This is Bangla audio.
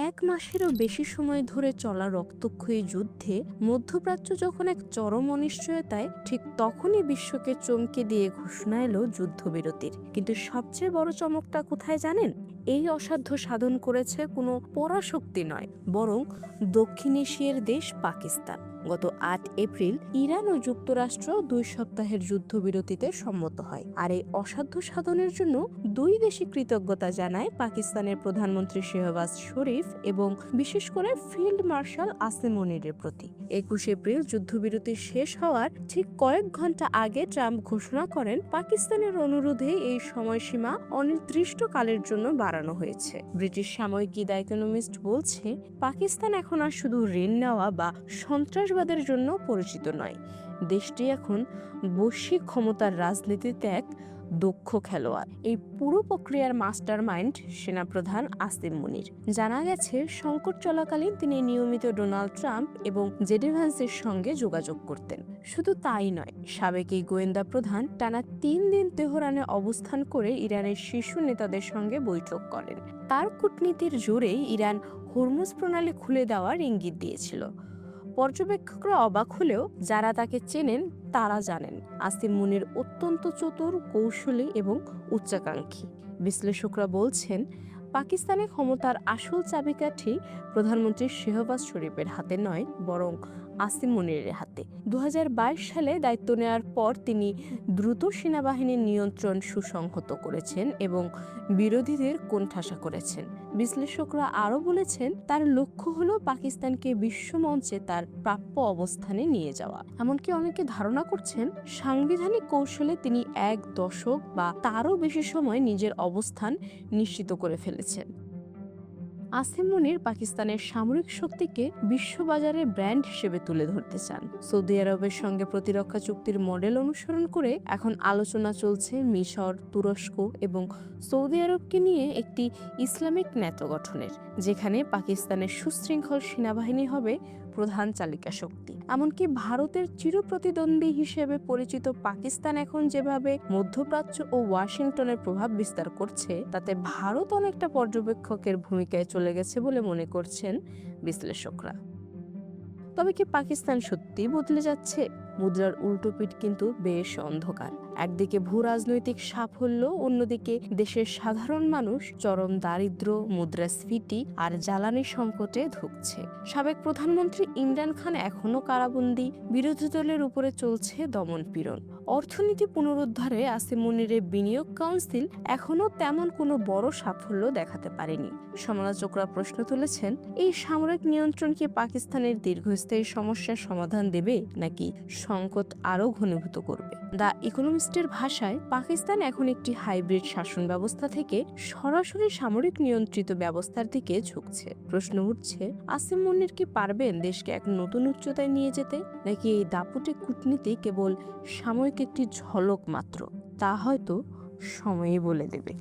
1 মাসেরও বেশি সময় ধরে চলা রক্তক্ষয়ী যুদ্ধে মধ্যপ্রাচ্য যখন এক চরম অনিশ্চয়তায়, ঠিক তখনই বিশ্বকে চমকে দিয়ে ঘোষণা এলো যুদ্ধবিরতির। কিন্তু সবচেয়ে বড় চমকটা কোথায় জানেন? এই অসাধ্য সাধন করেছে কোনো পরাশক্তি নয়, বরং দক্ষিণ এশিয়ার দেশ পাকিস্তান। গত 8 এপ্রিল ইরান ও যুক্তরাষ্ট্র 2 সপ্তাহের যুদ্ধবিরতিতে সম্মত হয়। আর এই অসাধ্য সাধনের জন্য দুই দেশই কৃতজ্ঞতা জানায় পাকিস্তানের প্রধানমন্ত্রী শেহবাজ শরীফ এবং বিশেষ করে ফিল্ড মার্শাল আসিম মুনিরের প্রতি। 21 এপ্রিল যুদ্ধবিরতি শেষ হওয়ার ঠিক কয়েক ঘন্টা আগে ট্রাম্প ঘোষণা করেন পাকিস্তানের অনুরোধে এই সময়সীমা অনির্দিষ্টকালের জন্য বাড়ানো হয়েছে। ব্রিটিশ সাময়িকী দ্য ইকোনমিস্ট বলছে, পাকিস্তান এখন আর শুধু ঋণ নেওয়া বা সন্ত্রাসবাদের জন্য পরিচিত নয়, দেশটি এখন বৈশ্বিক ক্ষমতার রাজনীতিতে এক দক্ষ খেলোয়াড়। এই পুরো প্রক্রিয়ার মাস্টার মাইন্ড সেনাপ্রধান আসিম মুনির। জানা গেছে, সংকট চলাকালীন তিনি নিয়মিত ডোনাল্ড ট্রাম্প এবং জেডি ভ্যান্সের সঙ্গে যোগাযোগ করতেন। শুধু তাই নয়, সাবেক এই গোয়েন্দা প্রধান টানা 3 দিন তেহরানে অবস্থান করে ইরানের শীর্ষ নেতাদের সঙ্গে বৈঠক করেন। তার কূটনীতির জোরে ইরান হরমুজ প্রণালী খুলে দেওয়ার ইঙ্গিত দিয়েছিল। পর্যবেক্ষকরা অবাক হলেও যারা তাকে চেনেন তারা জানেন, আসিম মুনির অত্যন্ত চতুর, কৌশলী এবং উচ্চাকাঙ্ক্ষী। বিশ্লেষকরা বলছেন, পাকিস্তানের ক্ষমতার আসল চাবিকাঠি প্রধানমন্ত্রী শেহবাজ শরীফের হাতে নয়, বরং আসিম মুনিরের হাতে। 2022 সালে দায়িত্ব নেওয়ার পর তিনি দ্রুত সেনাবাহিনীর নিয়ন্ত্রণ সুসংহত করেছেন এবং বিরোধীদের কোণঠাসা করেছেন। বিশ্লেষকরা আরও বলেছেন, তার লক্ষ্য হলো পাকিস্তানকে বিশ্বমঞ্চে তার প্রাপ্য অবস্থানে নিয়ে যাওয়া। এমনকি অনেকে ধারণা করছেন, সাংবিধানিক কৌশলে তিনি 1 দশক বা তারও বেশি সময় নিজের অবস্থান নিশ্চিত করে ফেলেছেন। আসিম মুনির পাকিস্তানের সামরিক শক্তিকে বিশ্ববাজারে ব্র্যান্ড হিসেবে তুলে ধরতে চান। সৌদি আরবের সঙ্গে প্রতিরক্ষা চুক্তির মডেল অনুসরণ করে এখন আলোচনা চলছে মিশর, তুরস্ক এবং সৌদি আরবকে নিয়ে একটি ইসলামিক ন্যাটো গঠনের, যেখানে পাকিস্তানের সুশৃঙ্খল সেনাবাহিনী হবে প্রধান চালিকা শক্তি। এমনকি ভারতের চিরপ্রতিদ্বন্দ্বী হিসেবে পরিচিত পাকিস্তান এখন যেভাবে মধ্যপ্রাচ্য ও ওয়াশিংটনের প্রভাব বিস্তার করছে, তাতে ভারত অনেকটা পর্যবেক্ষকের ভূমিকায় চলে গেছে বলে মনে করছেন বিশ্লেষকরা। তবে কি পাকিস্তান সত্যি বদলে যাচ্ছে? মুদ্রার উল্টো পিঠ কিন্তু বেশ অন্ধকার। একদিকে ভূ রাজনৈতিক সাফল্য, অন্যদিকে দেশের সাধারণ মানুষ চরম দারিদ্র্য, মুদ্রাস্ফীতি আর জ্বালানি সংকটে ধুঁকছে। সাবেক প্রধানমন্ত্রী ইমরান খান এখনো কারাবন্দী, বিরোধী দলের উপরে চলছে দমন-পীড়ন। অর্থনীতি পুনরুদ্ধারে আসিম মুনিরের বিনিয়োগ কাউন্সিল এখনো তেমন কোনো বড় সাফল্য দেখাতে পারেনি। সমালোচকরা প্রশ্ন তুলেছেন, এই সামরিক নিয়ন্ত্রণ কি পাকিস্তানের দীর্ঘস্থায়ী সমস্যার সমাধান দেবে, নাকি সংকট আরও ঘনীভূত করবে? দ্য ইকোনমিস্টের ভাষায়, পাকিস্তান এখন একটি হাইব্রিড শাসন ব্যবস্থা থেকে সরাসরি সামরিক নিয়ন্ত্রিত ব্যবস্থার দিকে ঝুঁকছে। প্রশ্ন উঠছে, আসিম মুনির কি পারবেন দেশকে এক নতুন উচ্চতায় নিয়ে যেতে, নাকি এই দাপুটে কূটনীতি কেবল সাময়িক একটি ঝলক মাত্র? তা হয়তো সময়ই বলে দেবে।